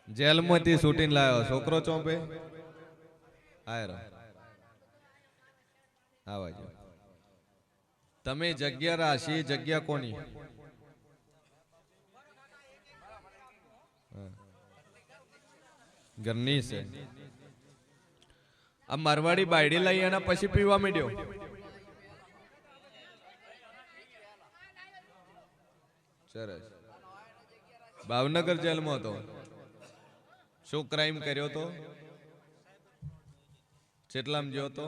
Jail માંથી છૂટીને લાયો છોકરો ચોંપે આયરો આવાજો તમે જગ્યા રાશિ જગ્યા કોની ઘરની છે આ મારવાડી બાયડી લઈ અને પછી પીવા માંડ્યો સરસ ભાવનગર જેલમાં હતો શું ક્રાઇમ કર્યો તો કેટલામ જ્યો તો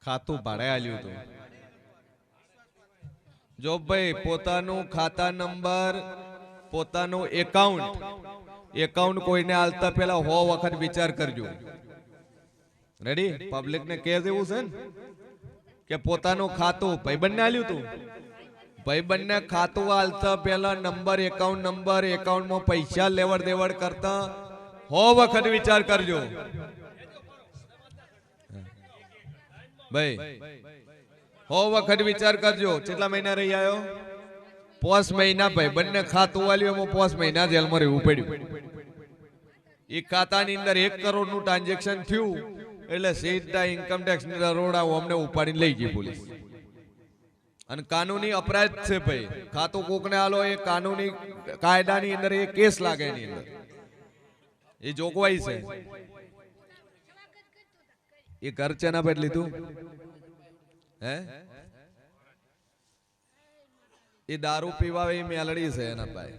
ખાતું ભાડે આલ્યું હતું જો ભાઈ પોતાનું ખાતા નંબર પોતાનું એકાઉન્ટ કોઈને આલતા પહેલા 100 વખત વિચાર કરજો રેડી પબ્લિક ને કે જેવું છે ને કે પોતાનું ખાતું ભાઈબંધ ને આલ્યું તું ભાઈબંધ ને ખાતું આલતા પહેલા એકાઉન્ટ માં પૈસા લેવડ દેવડ કરતા 100 વખત વિચાર કરજો ભાઈ 100 વખત વિચાર કરજો કેટલા મહિના રહી આવ્યો 5 મહિના ભાઈ બંને ખાતું વાલ્યું એમાં 5 મહિના જેલમાં રહેવું પડ્યું એ ખાતાની અંદર 1 કરોડ નું ટ્રાન્ઝેક્શન થયું એટલે સીધા ઇન્કમ ટેક્સ ની દરોડા અમને ઉપાડીને લઈ ગઈ પોલીસ અને કાનૂની અપરાધ છે ભાઈ ખાતું કોકને આલો એ કાનૂની કાયદાની અંદર એ કેસ લાગે એની અંદર એ જોગવાઈ છે એ ઘર ચેના પર લીધું હે એ દારૂ પીવા એ મેલડી છે એના ભાઈ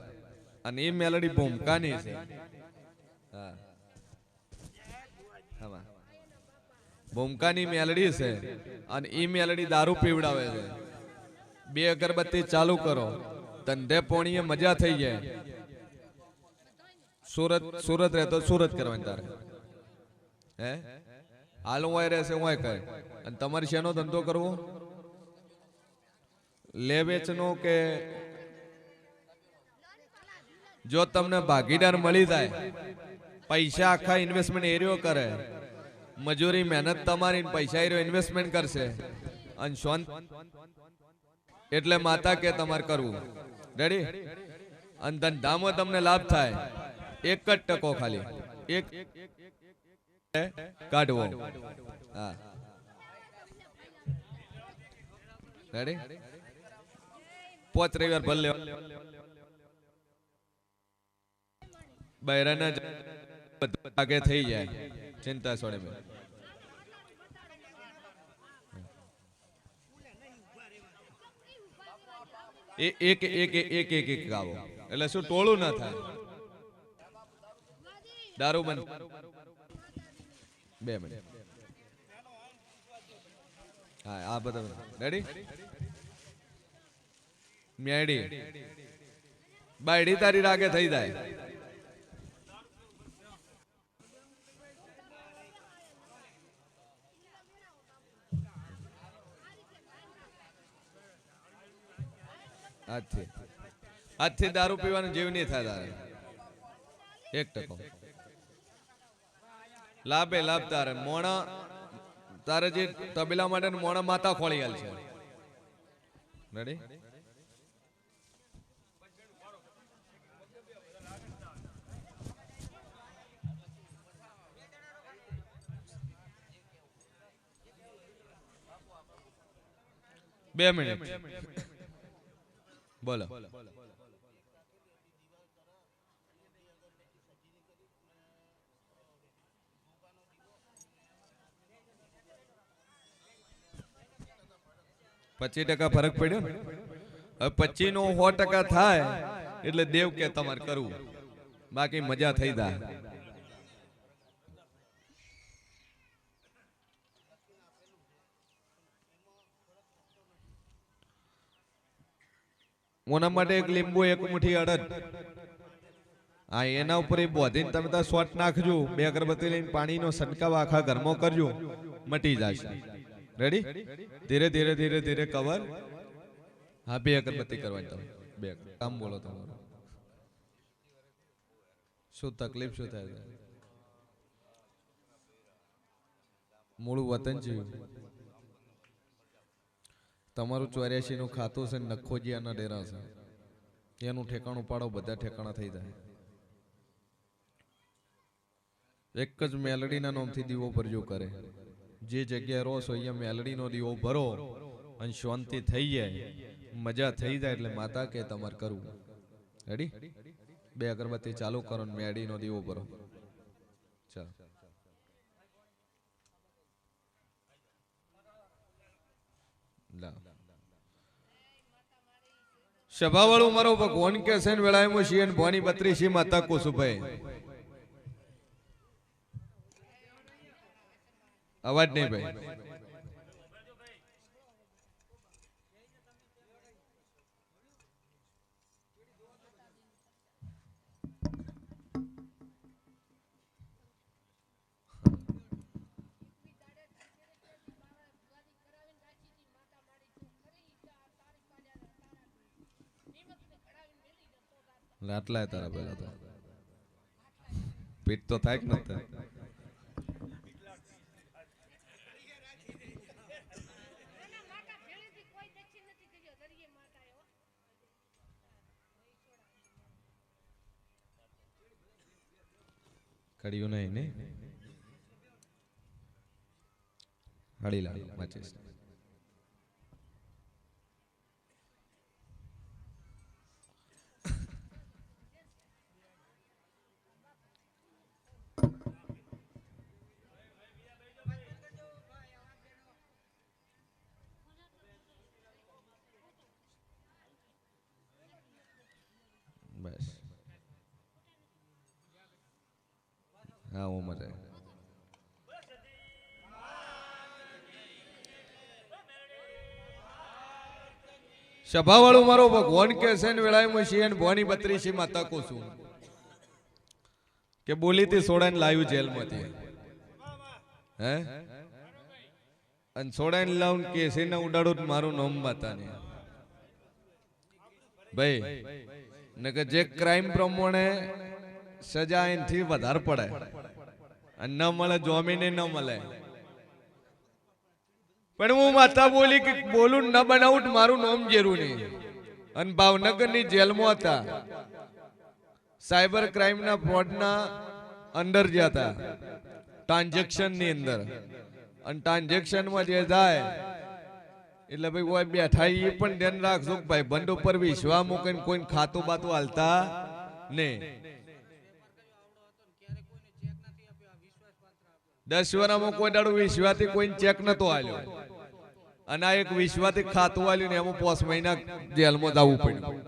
અને એ મેલડી ભૂમકાની છે હા ભૂમકાની મેલડી છે અને એ મેલડી દારૂ પીવડાવે છે 2 અગરબત્તી ચાલુ કરો ધંધે પોણીએ મજા થઈ જાય સુરત રહેતો સુરત કરવાની તારે હે હાલ હું રહેશે હું કહે અને તમારે શેનો ધંધો કરવો લે વેચનો કે જો તમને ભાગીદાર મળી જાય પૈસા આખા ઇન્વેસ્ટમેન્ટ એરિયો કરે મજૂરી મહેનત તમારી પૈસા એરિયો ઇન્વેસ્ટમેન્ટ કરશે અને શાંત એટલે માતા કે તમારે કરવું રેડી અને ધંધામાં તમને લાભ થાય 1% ખાલી એક કાઢવો હા રેડી 5 રવિવાર ભર લે બૈરાના આગે થઈ જાય ચિંતા છોડે મેં એક ગાવો એટલે શું ટોળું ના થાય દારૂ બંધ 2 મિનિટ હા આ બધા રેડી મેડી બાયડી તારી રાગે થઈ જાય આજથી દારૂ પીવાનું જીવ નહીં થાય તારે 1% લાભ તારે મોણા તારે જે તબેલા માટે મોણા માતા ખોળી ગાલ છે રેડી બે મિનિટ બોલો $25 ફરક પડ્યો ને હવે 25 નો 100% થાય એટલે દેવ કે તમારે કરવું બાકી મજા થઈ જાય મોના માટે એક લીંબુ એક મુઠ્ઠી અડદ આ એના ઉપર એ બોધીને તમે તો શોટ નાખજો 2 અગરબત્તી લઈને પાણીનો છંટકાવ આખા ઘરમાં કરજો મટી જશે રેડી ધીરે ધીરે ધીરે ધીરે કવર હા 2 અગરબત્તી કરવાની તમે 2 કામ બોલો તમારું શું તકલીફ શું થાય મૂળ વતન છે તમારું 84 નું ખાતું છે નખોજીયાના ડેરા છે એનું ઠેકાણું પાડો બધા ઠેકાણા થઈ જાય એક જ મેલડીના નામથી દીવો ભરજો કરે જે જગ્યાએ રહો છો અહીંયા મેલડીનો દીવો ભરો અને શાંતિ થઈ જાય મજા થઈ જાય એટલે માતા કે તમારે કરવું રેડી 2 અગરબત્તી ચાલુ કરો ને મેડીનો દીવો ભરો ચાલો સભાવાળું મારો ભગવાન કે છે ને વેળામાં શિયન ભવાની 32 માતા કુસુભાઈ અવાજ નહીં ભાઈ લાટલા તારા પેલા તો પીટ તો થાય કે ન થાય કડિયું નહીં ને હળી લાવ માચીસ બસ હા હું મજા સભાવાળું મારો ભગવાન કે છે ને વેળામાં શિયન ભવાની 32 માતા કુસુમ કે બોલી થી સોડાને લાવ્યું જેલમાંથી હે અને સોડાને લાવને કેસી ને ઉડાડું મારું નામ માતાને ભાઈ ને કે જે ક્રાઇમ પ્રમાણે સજા એનથી વધારે પડે અને ન મળે જોમીને ન મળે પણ હું માતા બોલી કે બોલું ન બનાવું મારું નામ જેરું નહીં અને ભાવનગરની જેલમાં હતા સાયબર ક્રાઇમના ફ્રોડના અંદર જ્યાં હતા ટ્રાન્ઝેક્શન ની અંદર અને ટ્રાન્ઝેક્શનમાં જે જાય એટલે ભાઈ કોઈ બેઠા એ પણ ધ્યાન રાખજો ભાઈ બંધ ઉપર વિશ્વાસ મૂકીને કોઈ ખાતું બાતું હાલતા ને 10 વર્ષમાં કોઈ દાડો વિશ્વાસથી કોઈ ચેક નતો આલ્યો અને આ એક વિશ્વાસથી ખાતું આલ્યું ને એમાં 5 મહિના જેલમાં જવું પડ્યું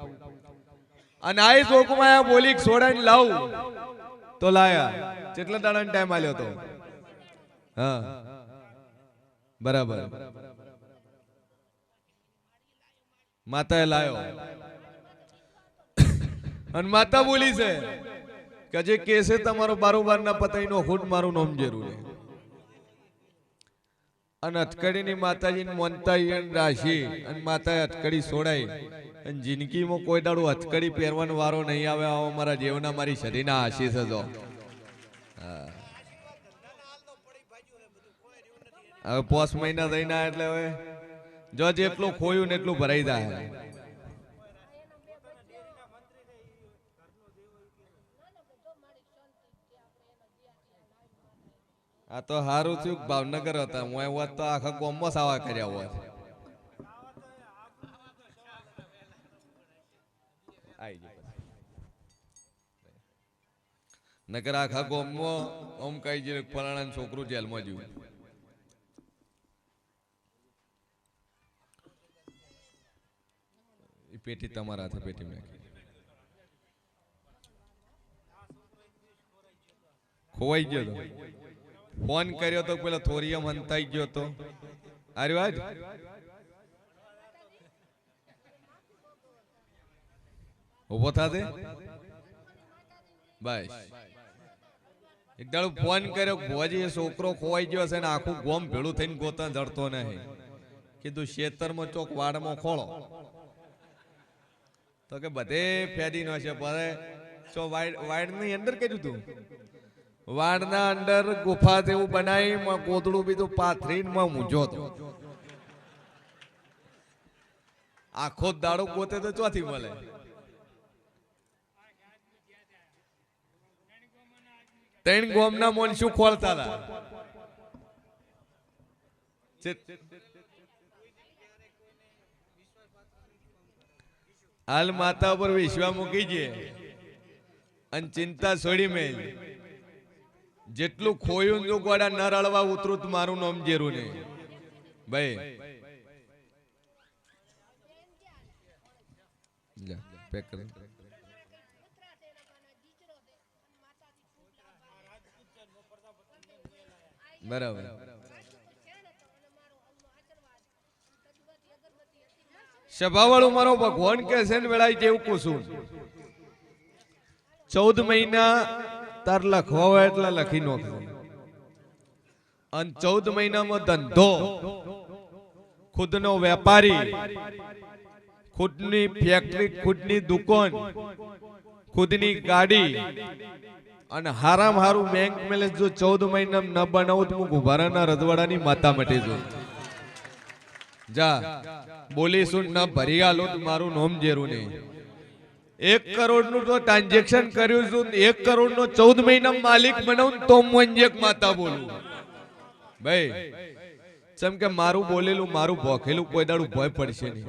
અને આ જોકમાં આ બોલી છોડાઈને લાવ તો લાયા કેટલા દાડાનો ટાઈમ આલ્યો તો હા બરાબર માતાએ લાયો અને માતા બોલી છે કે જે કેસે તમારો બારોબાર ના પતાઈનો ખુદ મારું નામ જરૂરી અને અટકડીની માતાજીને મોનતા રાશી અને માતાએ અટકડી છોડાઈ અને જિંદગીમાં કોઈ દાડો અટકડી પહેરવાનો વારો નહીં આવે આવો મારા જીવના મારી શરીરના આશીષ હતો હવે 5 મહિના થઈને એટલે હવે જો જેટલું ખોયું ને એટલું ભરાઈ જાય આ તો હારું થયું ભાવનગર હતા હું હોત તો આખા ગામમાં સાવા કર્યા હોત નકર આખા ગામમાં આમ કઈ જે ફલાણા છોકરું જેલમાં જીવું પેટી તમારા હાથે પેટી નાખી ખોવાઈ ગયો તો ફોન કર્યો તો પેલા થોરિયા મંતાઈ ગયો તો આર્યો આજ ઉભો થાતે બસ એક દાડો ફોન કર્યો ભોજી એ છોકરો ખોવાઈ ગયો છે ને આખું ગોમ ભેળું થઈને ગોતા જડતો નહીં કીધું ખેતરમાં ચોક વાડમાં ખોળો તો કે બધે ફેદી નો છે વાઇડ ની અંદર કર્યું તું વાડના અંદર ગુફા જેવું બનાવી કોતડું બીજું પાથરીને મૂંઝો હતો. આખો દાડો ગોતે તો ચોથી મળે. ત્રણ ગોમના મોન શું ખોલતા હતા. હાલ માતા ઉપર વિશ્વા મૂકી છે અને ચિંતા છોડી મેં જેટલું ખોયું જો ગોડા ન રળવા ઉતરું તો મારું નામ જેરું ને ભાઈ. બરાબર. સભાવાળું મારો ભગવાન કે છે ને વેળાય જેવું કુસુમ 14 મહિના તાર લખવા હોય એટલે લખી નોખે અને 14 મહિનામાં ધંધો ખુદનો વેપારી ખુદની ફેક્ટરી ખુદની દુકાન ખુદની ગાડી અને હારામ હારું બેંક બેલેન્સ જો 14 મહિના ન બનાવું તો હું ગુભારાના રજવાડાની માતા મટી જો જા બોલીશું ન ભરી આલો તો મારું નોમ જેરું નહીં. 1 કરોડ નું તો ટ્રાન્ઝેક્શન કર્યું છું 1 કરોડ નો 14 મહિના માલિક બનાવું તો મંજેક માતા બોલું ભાઈ. જેમ કે મારું બોલેલું મારું ભોખેલું કોઈ દાડું ભય પડશે નહીં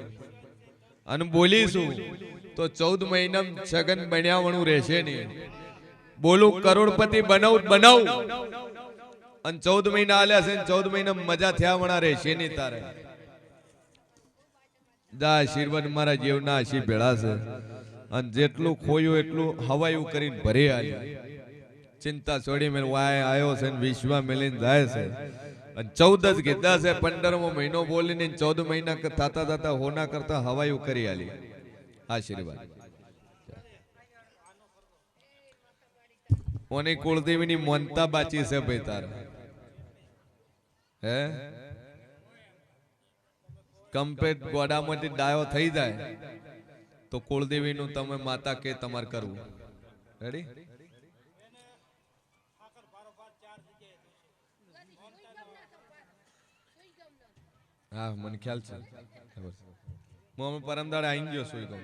અને બોલીશું તો 14 મહિના સગન બન્યા વણું રહેશે નહીં. બોલું કરોડપતિ બનાવું અને 14 મહિના આલ્યા છે 14 મહિના મજા થયા વણા રહેશે નહીં તારે. જા આશીર્વાદ મારા જીવના આશી ભેળા છે અને જેટલું ખોયું એટલું હવાયું કરીને ભરી આવ્યું. ચિંતા છોડી મેં વાય આવ્યો છે ને વિશ્વા મેલીને જાય છે અને 14 જ કીધા છે. 15મો મહિનો બોલીને 14 મહિના થતા થતા હોના કરતા હવાયું કરી આલી. આશીર્વાદ ઓની કુળદેવીની મોનતા બાચી છે ભાઈ તારે હે કમ્પ્લીટ ગોડામાંથી ડાયો થઈ જાય તો કુળદેવીનું તમે માતા કે તમારે કરવું. રેડી? હા મને ખ્યાલ છે. હું પરમદાડે આવી ગયો સુઈ ગયો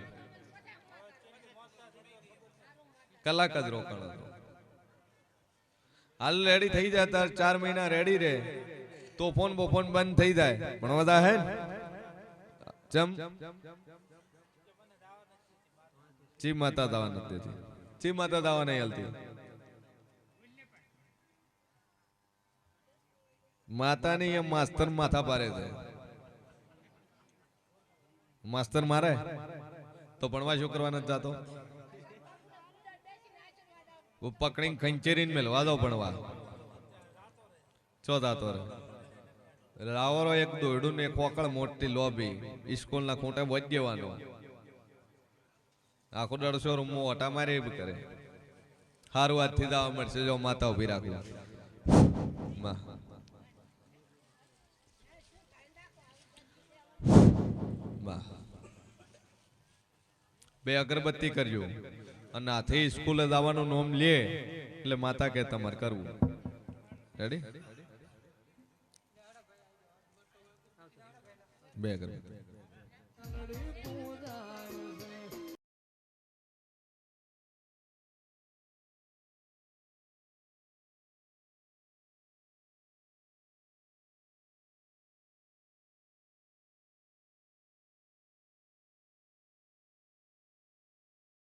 કલાક જ રોકાણ હતો. હાલ રેડી થઈ જાય તાર 4 મહિના રેડી રે તો ફોન બંધ થઈ જાય પણ બધા હે ચમ ચી માતા દાવા નથી ચી માતા દાવા નહીં હાલતી. માતા ની એમ માસ્તર માથા પારે છે. માસ્તર મારે તો ભણવા શું કરવા નથી જાતો. પકડીને ખંચેરીને મેલવા દો ભણવા ચો જાતો રે. રાવરો એક દોરડું ને કોકળ મોટી લોબી સ્કૂલ ના ખૂંટે બોજ દેવાનો આખો 150 રૂમ ઓટા મારી કરે. હારું હાથથી દાવા મળશે જો માતા ઉભી રાખવું. બે અગરબત્તી કરજો અને હાથે સ્કૂલે જવાનું નોમ લે એટલે માતા કે તમારે કરવું. રેડી? બે અગરબત્તી